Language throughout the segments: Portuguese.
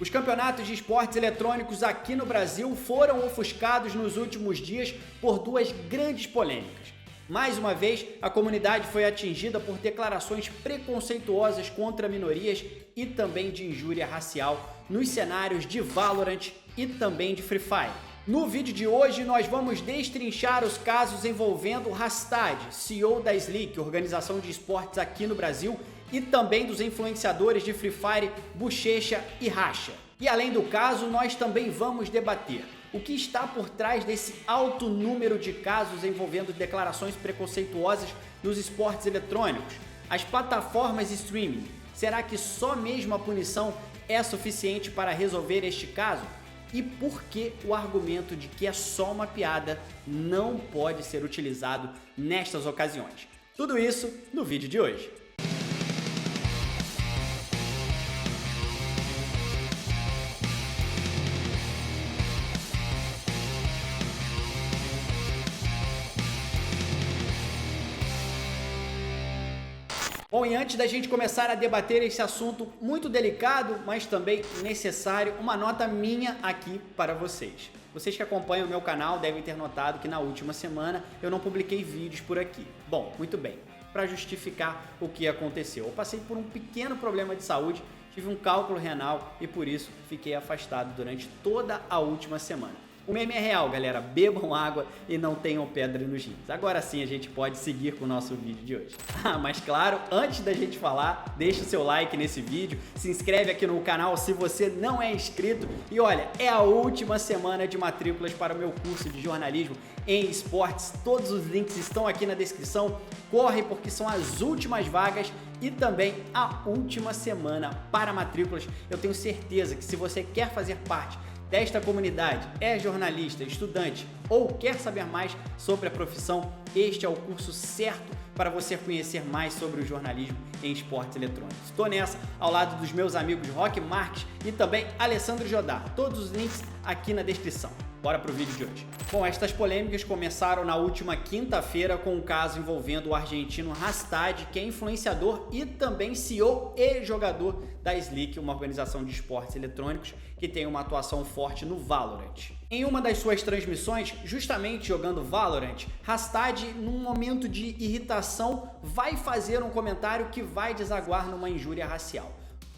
Os campeonatos de esportes eletrônicos aqui no Brasil foram ofuscados nos últimos dias por duas grandes polêmicas. Mais uma vez, a comunidade foi atingida por declarações preconceituosas contra minorias e também de injúria racial nos cenários de Valorant e também de Free Fire. No vídeo de hoje, nós vamos destrinchar os casos envolvendo Rastad, CEO da Sleek, organização de esportes aqui no Brasil, e também dos influenciadores de Free Fire, Bochecha e Racha. E além do caso, nós também vamos debater o que está por trás desse alto número de casos envolvendo declarações preconceituosas nos esportes eletrônicos, as plataformas de streaming. Será que só mesmo a punição é suficiente para resolver este caso? E por que o argumento de que é só uma piada não pode ser utilizado nestas ocasiões? Tudo isso no vídeo de hoje. Bom, e antes da gente começar a debater esse assunto muito delicado, mas também necessário, uma nota minha aqui para vocês. Vocês que acompanham o meu canal devem ter notado que na última semana eu não publiquei vídeos por aqui. Bom, muito bem, para justificar o que aconteceu. Eu passei por um pequeno problema de saúde, tive um cálculo renal e por isso fiquei afastado durante toda a última semana. O meme é real, galera. Bebam água e não tenham pedra nos rins. Agora sim a gente pode seguir com o nosso vídeo de hoje. Mas claro, antes da gente falar, deixa o seu like nesse vídeo, se inscreve aqui no canal se você não é inscrito. E olha, é a última semana de matrículas para o meu curso de jornalismo em esportes. Todos os links estão aqui na descrição. Corre porque são as últimas vagas e também a última semana para matrículas. Eu tenho certeza que se você quer fazer parte desta comunidade, é jornalista, estudante ou quer saber mais sobre a profissão, este é o curso certo para você conhecer mais sobre o jornalismo em esportes eletrônicos. Estou nessa ao lado dos meus amigos Roque Marques e também Alessandro Jodar. Todos os links aqui na descrição. Bora pro vídeo de hoje. Bom, estas polêmicas começaram na última quinta-feira com um caso envolvendo o argentino Rastad, que é influenciador e também CEO e jogador da Sleek, uma organização de esportes eletrônicos que tem uma atuação forte no Valorant. Em uma das suas transmissões, justamente jogando Valorant, Rastad, num momento de irritação, vai fazer um comentário que vai desaguar numa injúria racial.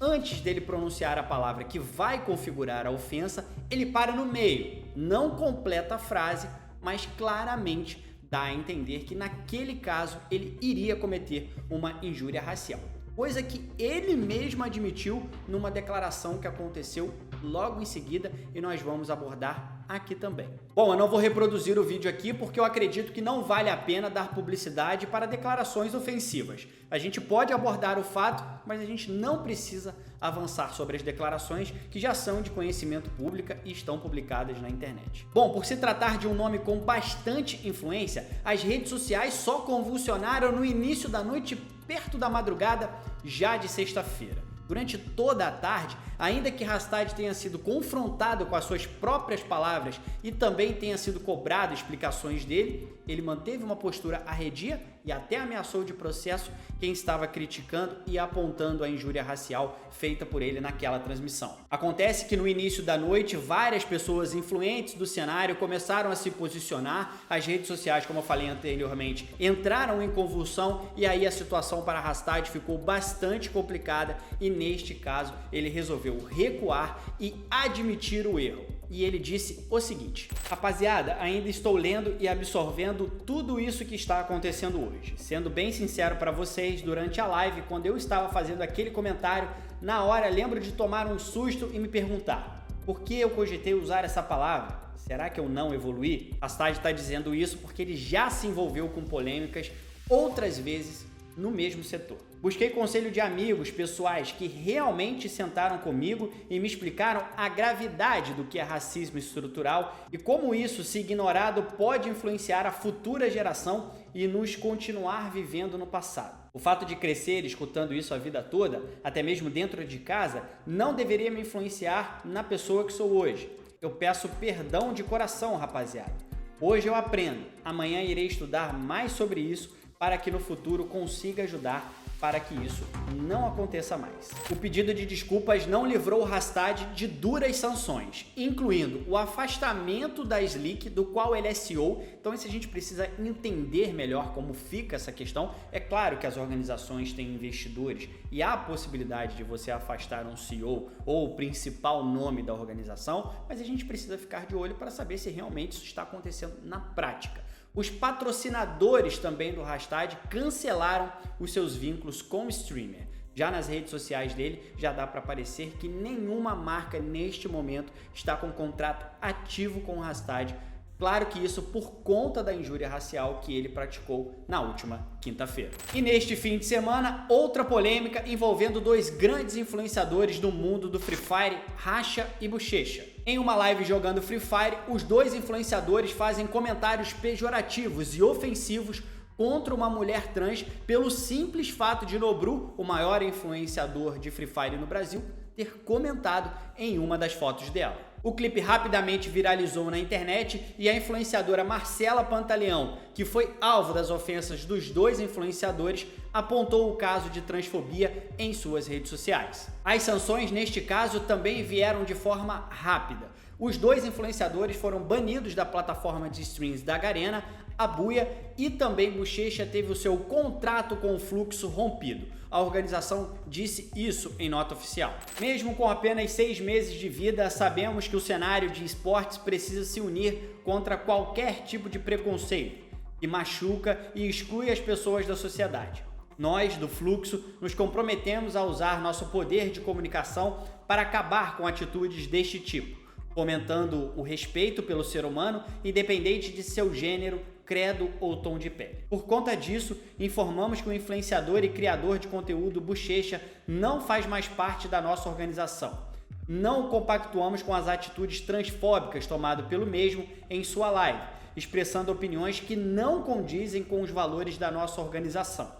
Antes dele pronunciar a palavra que vai configurar a ofensa, ele para no meio, não completa a frase, mas claramente dá a entender que naquele caso ele iria cometer uma injúria racial. Coisa que ele mesmo admitiu numa declaração que aconteceu logo em seguida e nós vamos abordar aqui também. Bom, eu não vou reproduzir o vídeo aqui porque eu acredito que não vale a pena dar publicidade para declarações ofensivas. A gente pode abordar o fato, mas a gente não precisa avançar sobre as declarações que já são de conhecimento público e estão publicadas na internet. Bom, por se tratar de um nome com bastante influência, as redes sociais só convulsionaram no início da noite, perto da madrugada, já de sexta-feira. Durante toda a tarde, ainda que Rastad tenha sido confrontado com as suas próprias palavras e também tenha sido cobrado explicações dele, ele manteve uma postura arredia e até ameaçou de processo quem estava criticando e apontando a injúria racial feita por ele naquela transmissão. Acontece que no início da noite, várias pessoas influentes do cenário começaram a se posicionar, as redes sociais, como eu falei anteriormente, entraram em convulsão e aí a situação para Rastad ficou bastante complicada e neste caso ele resolveu recuar e admitir o erro. E ele disse o seguinte: rapaziada, ainda estou lendo e absorvendo tudo isso que está acontecendo hoje. Sendo bem sincero para vocês, durante a live, quando eu estava fazendo aquele comentário, na hora lembro de tomar um susto e me perguntar: por que eu cogitei usar essa palavra? Será que eu não evoluí? Rastad está dizendo isso porque ele já se envolveu com polêmicas outras vezes no mesmo setor. Busquei conselho de amigos pessoais que realmente sentaram comigo e me explicaram a gravidade do que é racismo estrutural e como isso, se ignorado, pode influenciar a futura geração e nos continuar vivendo no passado. O fato de crescer escutando isso a vida toda, até mesmo dentro de casa, não deveria me influenciar na pessoa que sou hoje. Eu peço perdão de coração, rapaziada. Hoje eu aprendo, amanhã irei estudar mais sobre isso para que no futuro consiga ajudar para que isso não aconteça mais. O pedido de desculpas não livrou o Hastad de duras sanções, incluindo o afastamento da Slick, do qual ele é CEO. Então, se a gente precisa entender melhor como fica essa questão, é claro que as organizações têm investidores e há a possibilidade de você afastar um CEO ou o principal nome da organização, mas a gente precisa ficar de olho para saber se realmente isso está acontecendo na prática. Os patrocinadores também do Hastad cancelaram os seus vínculos com o streamer. Já nas redes sociais dele, já dá para aparecer que nenhuma marca neste momento está com contrato ativo com o Hastad. Claro que isso por conta da injúria racial que ele praticou na última quinta-feira. E neste fim de semana, outra polêmica envolvendo dois grandes influenciadores do mundo do Free Fire, Rasha e Bochecha. Em uma live jogando Free Fire, os dois influenciadores fazem comentários pejorativos e ofensivos contra uma mulher trans pelo simples fato de Nobru, o maior influenciador de Free Fire no Brasil, ter comentado em uma das fotos dela. O clipe rapidamente viralizou na internet e a influenciadora Marcela Pantaleão, que foi alvo das ofensas dos dois influenciadores, apontou o caso de transfobia em suas redes sociais. As sanções neste caso também vieram de forma rápida. Os dois influenciadores foram banidos da plataforma de streams da Garena, a Buia, e também Bochecha teve o seu contrato com o Fluxo rompido. A organização disse isso em nota oficial. Mesmo com apenas 6 meses de vida, sabemos que o cenário de esportes precisa se unir contra qualquer tipo de preconceito que machuca e exclui as pessoas da sociedade. Nós, do Fluxo, nos comprometemos a usar nosso poder de comunicação para acabar com atitudes deste tipo, fomentando o respeito pelo ser humano, independente de seu gênero, credo ou tom de pele. Por conta disso, informamos que o influenciador e criador de conteúdo Bochecha não faz mais parte da nossa organização. Não compactuamos com as atitudes transfóbicas tomadas pelo mesmo em sua live, expressando opiniões que não condizem com os valores da nossa organização.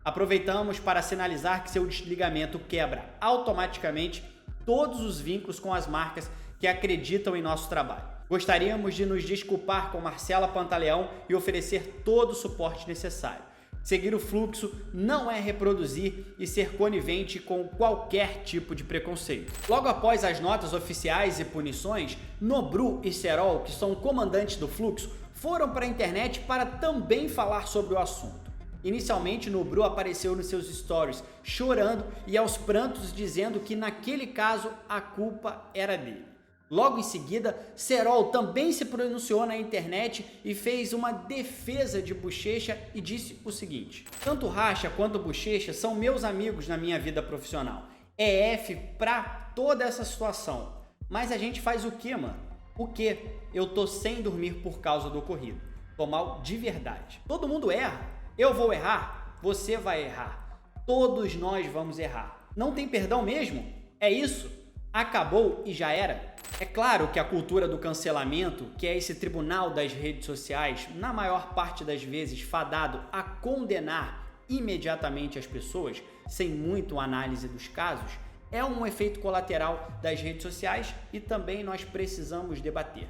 Aproveitamos para sinalizar que seu desligamento quebra automaticamente todos os vínculos com as marcas que acreditam em nosso trabalho. Gostaríamos de nos desculpar com Marcela Pantaleão e oferecer todo o suporte necessário. Seguir o Fluxo não é reproduzir e ser conivente com qualquer tipo de preconceito. Logo após as notas oficiais e punições, Nobru e Serol, que são comandantes do Fluxo, foram para a internet para também falar sobre o assunto. Inicialmente, Nobru apareceu nos seus stories chorando e aos prantos dizendo que naquele caso a culpa era dele. Logo em seguida, Serol também se pronunciou na internet e fez uma defesa de Bochecha e disse o seguinte: tanto Rasha quanto Bochecha são meus amigos na minha vida profissional. É F pra toda essa situação. Mas a gente faz o quê, mano? O quê? Eu tô sem dormir por causa do ocorrido. Tô mal de verdade. Todo mundo erra. Eu vou errar. Você vai errar. Todos nós vamos errar. Não tem perdão mesmo? É isso? Acabou e já era? É claro que a cultura do cancelamento, que é esse tribunal das redes sociais, na maior parte das vezes fadado a condenar imediatamente as pessoas, sem muito análise dos casos, é um efeito colateral das redes sociais e também nós precisamos debater.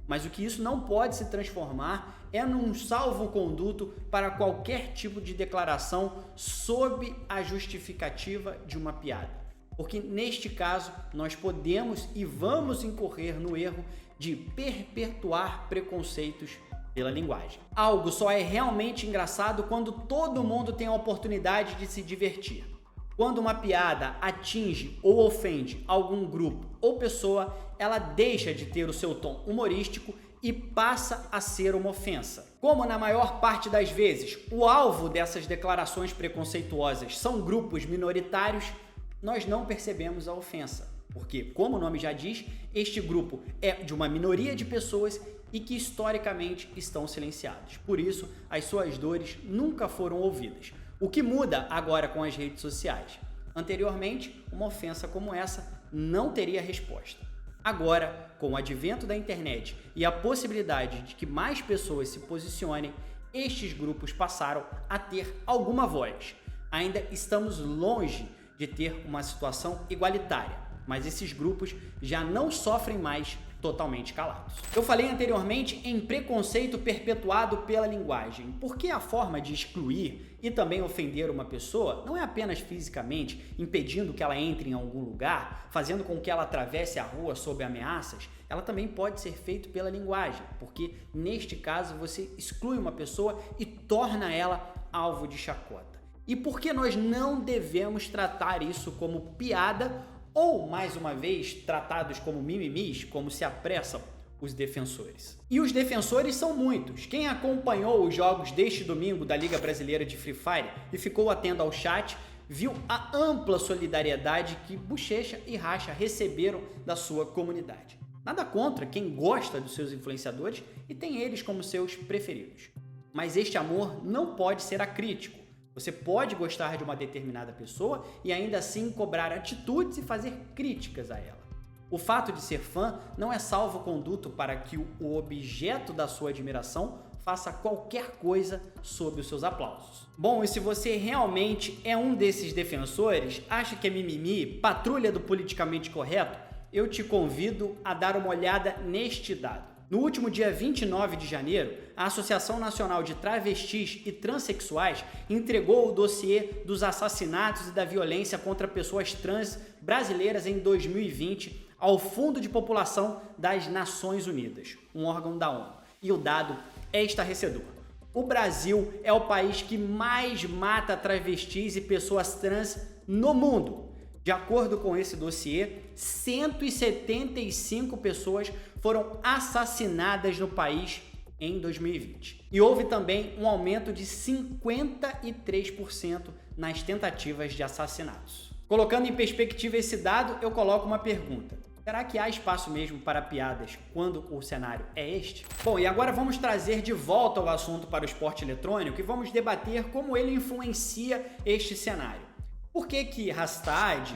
Mas o que isso não pode se transformar é num salvo-conduto para qualquer tipo de declaração sob a justificativa de uma piada. Porque neste caso nós podemos e vamos incorrer no erro de perpetuar preconceitos pela linguagem. Algo só é realmente engraçado quando todo mundo tem a oportunidade de se divertir. Quando uma piada atinge ou ofende algum grupo ou pessoa, ela deixa de ter o seu tom humorístico e passa a ser uma ofensa. Como na maior parte das vezes o alvo dessas declarações preconceituosas são grupos minoritários, nós não percebemos a ofensa, porque, como o nome já diz, este grupo é de uma minoria de pessoas e que historicamente estão silenciados. Por isso, as suas dores nunca foram ouvidas. O que muda agora com as redes sociais? Anteriormente, uma ofensa como essa não teria resposta. Agora, com o advento da internet e a possibilidade de que mais pessoas se posicionem, estes grupos passaram a ter alguma voz. Ainda estamos longe de ter uma situação igualitária, mas esses grupos já não sofrem mais totalmente calados. Eu falei anteriormente em preconceito perpetuado pela linguagem, porque a forma de excluir e também ofender uma pessoa não é apenas fisicamente, impedindo que ela entre em algum lugar, fazendo com que ela atravesse a rua sob ameaças. Ela também pode ser feito pela linguagem, porque neste caso você exclui uma pessoa e torna ela alvo de chacota. E por que nós não devemos tratar isso como piada ou, mais uma vez, tratados como mimimis, como se apressam os defensores? E os defensores são muitos. Quem acompanhou os jogos deste domingo da Liga Brasileira de Free Fire e ficou atento ao chat, viu a ampla solidariedade que Bochecha e Racha receberam da sua comunidade. Nada contra quem gosta dos seus influenciadores e tem eles como seus preferidos. Mas este amor não pode ser acrítico. Você pode gostar de uma determinada pessoa e ainda assim cobrar atitudes e fazer críticas a ela. O fato de ser fã não é salvo-conduto para que o objeto da sua admiração faça qualquer coisa sob os seus aplausos. Bom, e se você realmente é um desses defensores, acha que é mimimi, patrulha do politicamente correto, eu te convido a dar uma olhada neste dado. No último dia 29 de janeiro, a Associação Nacional de Travestis e Transsexuais entregou o dossiê dos assassinatos e da violência contra pessoas trans brasileiras em 2020 ao Fundo de População das Nações Unidas, um órgão da ONU. E o dado é estarrecedor. O Brasil é o país que mais mata travestis e pessoas trans no mundo. De acordo com esse dossiê, 175 pessoas foram assassinadas no país em 2020. E houve também um aumento de 53% nas tentativas de assassinatos. Colocando em perspectiva esse dado, eu coloco uma pergunta. Será que há espaço mesmo para piadas quando o cenário é este? Bom, e agora vamos trazer de volta o assunto para o esporte eletrônico e vamos debater como ele influencia este cenário. Por que Rastad,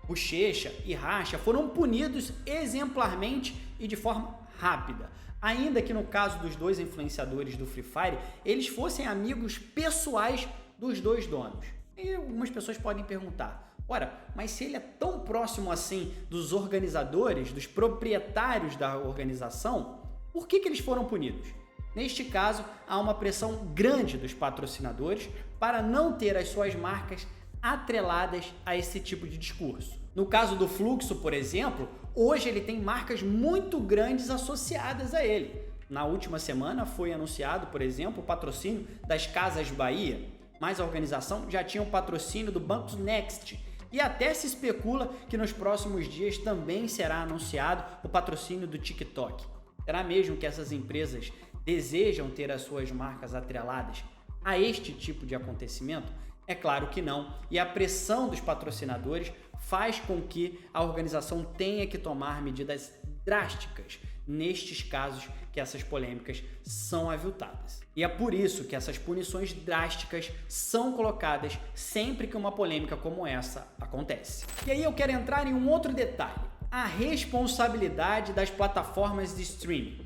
Bochecha e Racha foram punidos exemplarmente e de forma rápida, ainda que no caso dos dois influenciadores do Free Fire, eles fossem amigos pessoais dos dois donos? E algumas pessoas podem perguntar, ora, mas se ele é tão próximo assim dos organizadores, dos proprietários da organização, por que eles foram punidos? Neste caso, há uma pressão grande dos patrocinadores para não ter as suas marcas atreladas a esse tipo de discurso. No caso do Fluxo, por exemplo, hoje ele tem marcas muito grandes associadas a ele. Na última semana foi anunciado, por exemplo, o patrocínio das Casas Bahia, mas a organização já tinha um patrocínio do Banco Next e até se especula que nos próximos dias também será anunciado o patrocínio do TikTok. Será mesmo que essas empresas desejam ter as suas marcas atreladas a este tipo de acontecimento? É claro que não, e a pressão dos patrocinadores faz com que a organização tenha que tomar medidas drásticas nestes casos que essas polêmicas são aviltadas. E é por isso que essas punições drásticas são colocadas sempre que uma polêmica como essa acontece. E aí eu quero entrar em um outro detalhe, a responsabilidade das plataformas de streaming.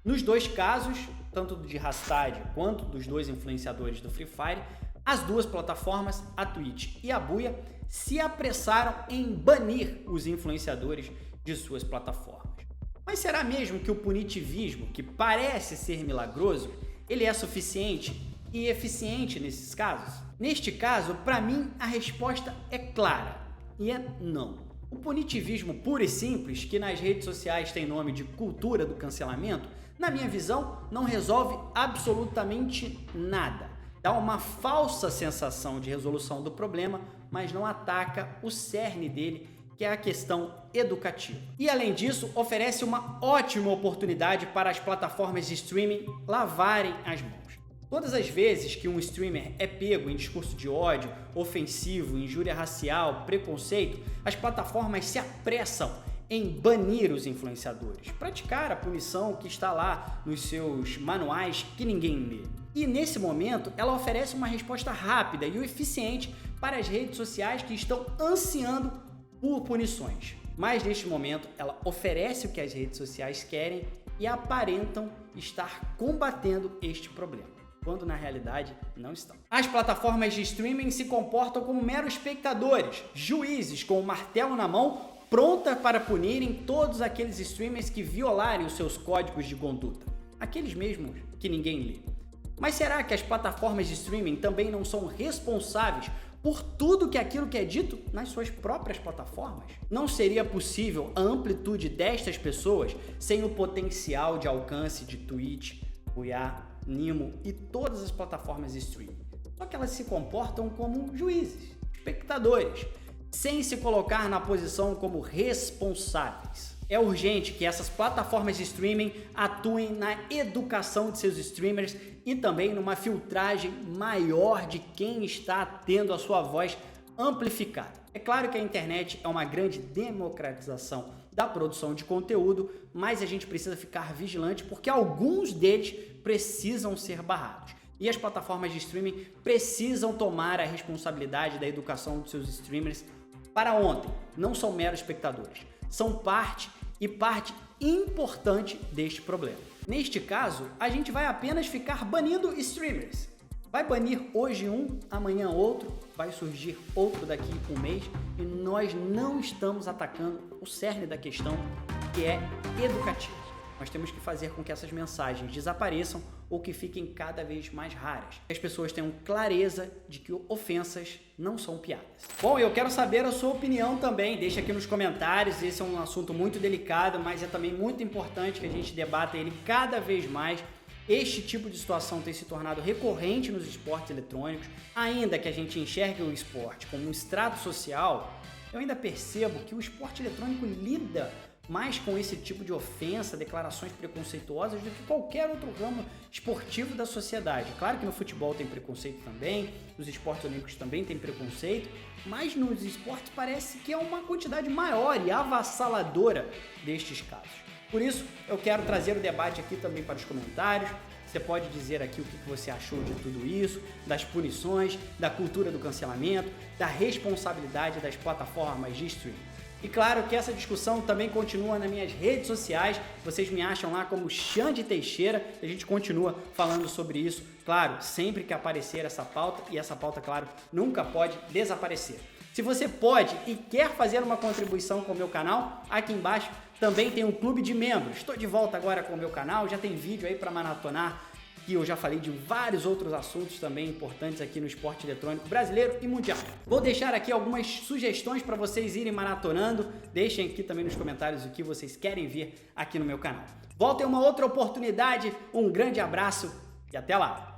Nos dois casos, tanto de Rastad quanto dos dois influenciadores do Free Fire, as duas plataformas, a Twitch e a Buia, se apressaram em banir os influenciadores de suas plataformas. Mas será mesmo que o punitivismo, que parece ser milagroso, ele é suficiente e eficiente nesses casos? Neste caso, para mim, a resposta é clara e é não. O punitivismo puro e simples, que nas redes sociais tem nome de cultura do cancelamento, na minha visão, não resolve absolutamente nada. Dá uma falsa sensação de resolução do problema, mas não ataca o cerne dele, que é a questão educativa. E além disso, oferece uma ótima oportunidade para as plataformas de streaming lavarem as mãos. Todas as vezes que um streamer é pego em discurso de ódio, ofensivo, injúria racial, preconceito, as plataformas se apressam em banir os influenciadores, praticar a punição que está lá nos seus manuais que ninguém lê. E nesse momento, ela oferece uma resposta rápida e eficiente para as redes sociais que estão ansiando por punições. Mas neste momento, ela oferece o que as redes sociais querem e aparentam estar combatendo este problema, quando na realidade não estão. As plataformas de streaming se comportam como meros espectadores, juízes com o martelo na mão pronta para punirem todos aqueles streamers que violarem os seus códigos de conduta, aqueles mesmos que ninguém lê. Mas será que as plataformas de streaming também não são responsáveis por tudo aquilo que é dito nas suas próprias plataformas? Não seria possível a amplitude destas pessoas sem o potencial de alcance de Twitch, Kuya, Nimo e todas as plataformas de streaming. Só que elas se comportam como juízes, espectadores, sem se colocar na posição como responsáveis. É urgente que essas plataformas de streaming atuem na educação de seus streamers e também numa filtragem maior de quem está tendo a sua voz amplificada. É claro que a internet é uma grande democratização da produção de conteúdo, mas a gente precisa ficar vigilante porque alguns deles precisam ser barrados. E as plataformas de streaming precisam tomar a responsabilidade da educação dos seus streamers para ontem. Não são meros espectadores, são parte importante deste problema. Neste caso, a gente vai apenas ficar banindo streamers. Vai banir hoje um, amanhã outro, vai surgir outro daqui um mês e nós não estamos atacando o cerne da questão, que é educativo. Nós temos que fazer com que essas mensagens desapareçam ou que fiquem cada vez mais raras. Que as pessoas tenham clareza de que ofensas não são piadas. Bom, eu quero saber a sua opinião também. Deixa aqui nos comentários. Esse é um assunto muito delicado, mas é também muito importante que a gente debata ele cada vez mais. Este tipo de situação tem se tornado recorrente nos esportes eletrônicos. Ainda que a gente enxergue o esporte como um extrato social, eu ainda percebo que o esporte eletrônico lida mais com esse tipo de ofensa, declarações preconceituosas do que qualquer outro ramo esportivo da sociedade. Claro que no futebol tem preconceito também, nos esportes olímpicos também tem preconceito, mas nos esportes parece que é uma quantidade maior e avassaladora destes casos. Por isso, eu quero trazer o debate aqui também para os comentários. Você pode dizer aqui o que você achou de tudo isso, das punições, da cultura do cancelamento, da responsabilidade das plataformas de streaming. E claro que essa discussão também continua nas minhas redes sociais, vocês me acham lá como Xande Teixeira, e a gente continua falando sobre isso, claro, sempre que aparecer essa pauta, e essa pauta, claro, nunca pode desaparecer. Se você pode e quer fazer uma contribuição com o meu canal, aqui embaixo também tem um clube de membros. Estou de volta agora com o meu canal, já tem vídeo aí para maratonar, que eu já falei de vários outros assuntos também importantes aqui no esporte eletrônico brasileiro e mundial. Vou deixar aqui algumas sugestões para vocês irem maratonando. Deixem aqui também nos comentários o que vocês querem ver aqui no meu canal. Voltem uma outra oportunidade, um grande abraço e até lá!